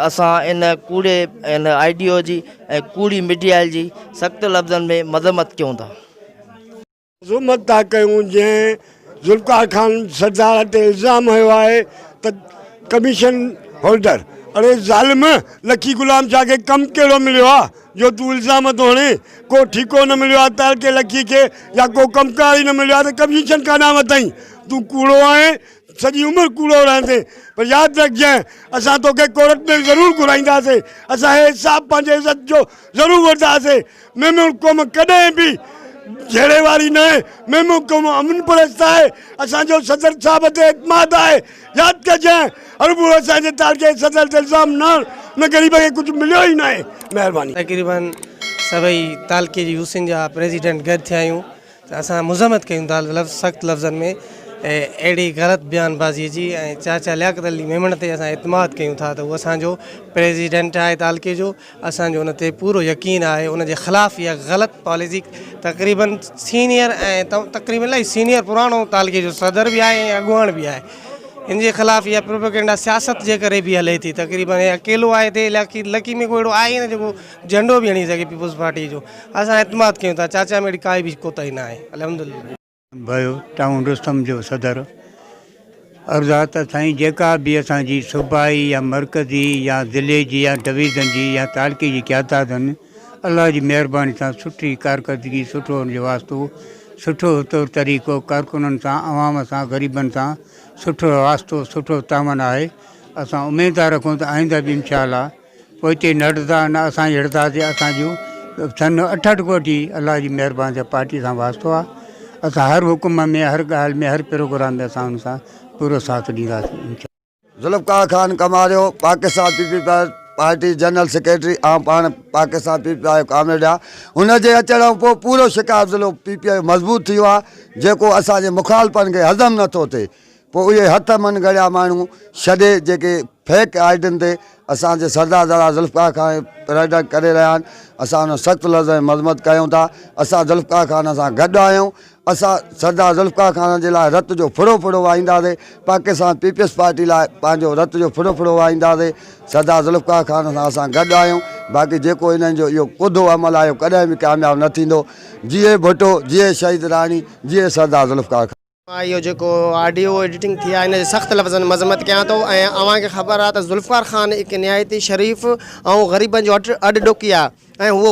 असां इन कूड़े इन आइडियो जी ऐं कूड़ी मीडिया जी सख़्तु लफ़्ज़नि में मज़म्मत कयूं था। ज़ुमत था कयूं जंहिं ज़ुल्फ़कार खान सरदार ते इल्ज़ाम हुयो आहे त कमीशन होल्डर, अरे ज़ालिम लखी गुलाम शाह खे कमु कहिड़ो मिलियो आहे जो तूं इल्ज़ाम थो हणे? को ठीको न मिलियो आहे तार के लखी खे या को कमकार ई न मिलियो आहे त कमीशन काॾां वधाई? तूं कूड़ो आहे, सॼी उमिरि कूड़ो रहंदे, पर यादि रखजांइ असां तोखे कोर्ट में ज़रूरु घुराईंदासीं, असां हे हिसाब पंहिंजे इज़त जो ज़रूरु वठंदासीं। मेमून क़ौम कॾहिं बि जहिड़े वारी न आहे, मेमून क़ौम अमन परस्त आहे, असांजो सदर साहिब ते एतमाद आहे। यादि कजांइ हर बुरो असांजे तालके सदर ते इल्ज़ाम न, उन ग़रीब खे कुझु मिलियो ई न आहे। महिरबानी। तक़रीबन सभई तालके जी यूसिन जा प्रेसिडेंट गॾु थिया आहियूं त असां मुज़म्मत कयूं था सख़्तु लफ़्ज़नि में अहिड़ी ग़लति बयानबाज़ी जी ऐं चाचा लियाकत अली मेमण ते असां एतमाद कयूं था त उहो असांजो प्रेसिडेंट आहे तालके जो, असांजो उन ते पूरो यकीन आहे। उन जे ख़िलाफ़ु इहा ग़लति पॉलिसी तक़रीबन सीनियर ऐं तक़रीबन इलाही सीनियर पुराणो तालके जो सदर बि आहे ऐं अॻुवाण बि आहे। इन जे ख़िलाफ़ु इहा प्रोपेगेंडा सियासत जे करे बि हले थी। तक़रीबन हे अकेलो आहे हिते लकी में कोई अहिड़ो आहे ई न जेको झंडो बि हणी सघे पीपुल्स पार्टी जो। असां एतमाद कयूं था, चाचा में अहिड़ी काई बि कोताही न आहे। अल्हम्दुलिल्लाह। भयो टाउन रुस्तम जो सदर अर्ज़ु आहे त साईं जेका बि असांजी सूबाई या मरकज़ी या ज़िले जी या डिवीज़न जी या तालके जी क़यादात आहिनि, अलाह जी महिरबानी सां सुठी कारकर्दगी, सुठो हुनजो वास्तो, सुठो तरीक़ो कारकुननि सां, आवाम सां, ग़रीबनि सां सुठो वास्तो, सुठो तामन आहे। असां उमेद था रखूं त आईंदा बि इंशाअल्लाह पोइ हिते न हटंदा न असां हटंदासीं। असांजो सन 68 कोटी अलाह जी महिरबानी सां पार्टी सां वास्तो आहे। असां हर हुकुम में, हर ॻाल्हि में, हर प्रोग्राम में असां हुन सां पूरो साथ ॾींदासीं। ज़ुल्फ़कार खान कमारियो पाकिस्तान पीपल्स पार्टी जनरल सेक्रेटरी ऐं पाण पाकिस्तान पीपल्स कॉमरेड आहे। हुनजे अचण खां पोइ पूरो शिकार ज़िलो PPI मज़बूत थी वियो आहे, जेको असांजे मुखालफ़नि खे हज़म नथो थिए। पोइ उहे हथ मन गड़िया माण्हू छॾे जेके फेक आइडियुनि ते असांजे सरदार ज़रा ज़ुल्फ़कार खान प्रेजेंट करे रहिया आहिनि, असां हुन सख़्तु लफ़्ज़ में मज़म्मत कयूं था। असां ज़ुल्फ़कार खान सां गॾु आहियूं। असां सरदार ज़ुल्फ़कार खान जे लाइ रत जो फुड़ो फुड़ो वाईंदासीं, पाकिस्तान पीपल्स पार्टी लाइ पंहिंजो रत जो फुड़ो फुड़ो वाईंदासीं। सरदार ज़ुल्फ़कार खान सां असां गॾु आहियूं। बाक़ी जेको इन्हनि जो इहो कुदो अमल आहे कॾहिं बि कामयाबु न थींदो। जीए भुट्टो, जीए शहीद राणी, जीए सरदार ज़ुल्फ़कार खान। इहो जेको ऑडियो एडिटिंग थी आहे, इन जे सख़्तु लफ़्ज़नि में मज़म्मत कयां थो ऐं अव्हांखे ख़बर आहे त ज़ुल्फ़कार खान हिकु निहायती शरीफ़ ऐं ग़रीबनि जो अॾु ॾोकी आहे ऐं उहो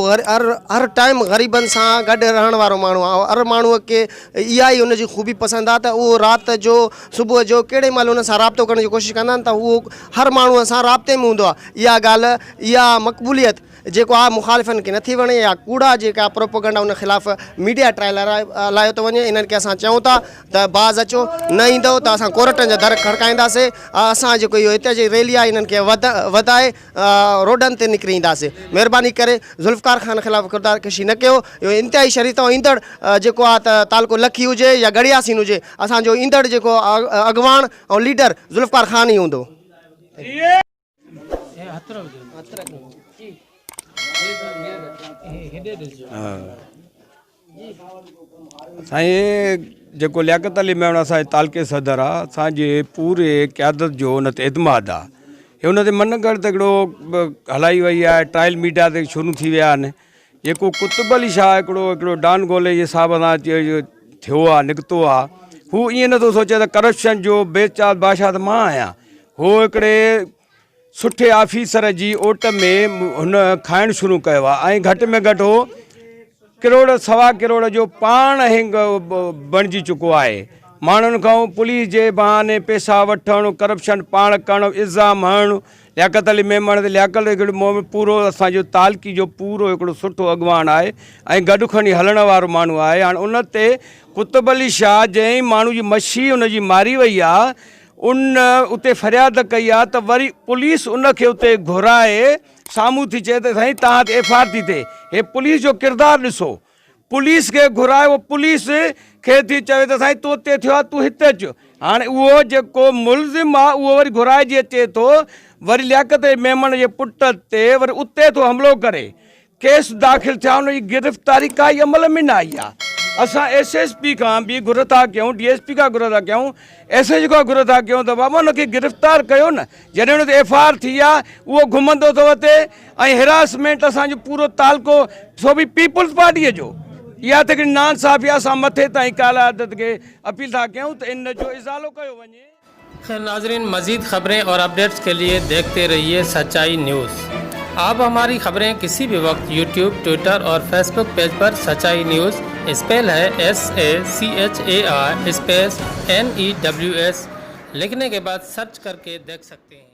हर टाइम ग़रीबनि सां गॾु रहण वारो माण्हू आहे। हर माण्हूअ खे इहा ई उनजी ख़ूबी पसंदि आहे त उहो राति जो सुबुह जो केॾे महिल उन सां राब्तो करण जी कोशिशि कंदा आहिनि त उहो हर माण्हूअ सां राब्ते में हूंदो आहे। इहा ॻाल्हि, इहा मक़बूलियत जेको आहे मुखालिफ़नि खे नथी वणे या कूड़ा जेका प्रोपेगेंडा उन ख़िलाफ़ु मीडिया ट्रायल हलायो थो वञे। इन्हनि खे असां चऊं था त बाज़ अचो, न ईंदो त असां कोर्टनि जा दर खड़काईंदासीं। असां जेको इहो हिते जी रैली आहे इन्हनि खे वधाए रोडनि ते निकिरी ईंदासीं। महिरबानी करे ज़ुल्फ़कार खान ख़िलाफ़ु किरदार कशी न कयो। इहो इंतिहाई शरीफ़ ऐं ईंदड़ जेको आहे त तालको लखी हुजे या गड़ियासीन हुजे, असांजो ईंदड़ जेको अॻवान ऐं लीडर ज़ुल्फ़कार खान ई हूंदो। साईं जेको लियाकत अली मेमण असांजे तालके सदर आहे, असांजे पूरे क़यादत जो हुन ते एतमाद आहे। हे हुन ते मन गढ़ त हिकिड़ो हलाई वई आहे, ट्रायल मीडिया ते शुरू थी विया आहिनि। जेको कुतुब अली शाह हिकिड़ो डॉन गोले जे हिसाब सां थियो आहे, निकितो आहे, हू ईअं नथो सोचे त करप्शन जो बेचार बादशाह त मां आहियां। हो हिकिड़े सुठे ऑफिसर जी ओट में हुन खाइणु शुरू कयो आहे ऐं घटि में घटि हो करोड़ सवा करोड़ जो पाण हिंग बणिजी चुको आहे। माण्हुनि खां पुलिस जे बहाने पैसा वठणु, करप्शन पाण करणु, इल्ज़ाम हणणु। लियाकत अली मेमण ते लियाकत हिकिड़ो पूरो असांजो तालकी जो पूरो हिकिड़ो सुठो अॻवान आहे ऐं गॾु खणी हलण वारो माण्हू आहे। हाणे उन ते कुतुब अली शाह जंहिं माण्हू जी मच्छी उनजी मारी वई आहे उन उते फ़रियाद कई आहे त वरी पुलिस उनखे उते घुराए साम्हूं थी चए त साईं तव्हां ते एफआईआर थी थिए। हे पुलिस जो किरदारु ॾिसो, पुलिस खे घुराए उहो पुलिस खे थी चवे त साईं तूं उते थियो आहे तूं हिते अचु। हाणे उहो जेको मुलज़िम आहे उहो वरी घुराइजी अचे थो, वरी लियाकत मेमण जे पुट ते वरी उते थो हमिलो करे, केस दाख़िल थिया, उनजी गिरफ़्तारी काई अमल में न आई आहे। असां एसएसपी खां बि घुर था कयूं, डीएसपी खां घुर था कयूं, एसएचओ खां घुर था कयूं त बाबा उनखे गिरफ़्तार कयो न। जॾहिं उन ते एफआईआर थी आहे उहो घुमंदो अथव हिते ऐं हिरासमेंट असांजो पूरो तालको सो बि पीपुल्स पार्टीअ जो। इहा त हिकिड़ी नाइंसाफ़ी आहे। असां मथे ताईं काला अदद खे अपील था कयूं त इन जो इज़ालो कयो वञे। खैर नाजरीन, मज़ीद खबरें और अपडेट्स के लिए देखते रहिए सच्चाई न्यूज़। आप हमारी खबरें किसी भी वक्त यूट्यूब, ट्विटर और फेसबुक पेज पर सच्चाई न्यूज़ स्पेल है SACHAR स्पेस NEWS लिखने के बाद सर्च करके देख सकते हैं।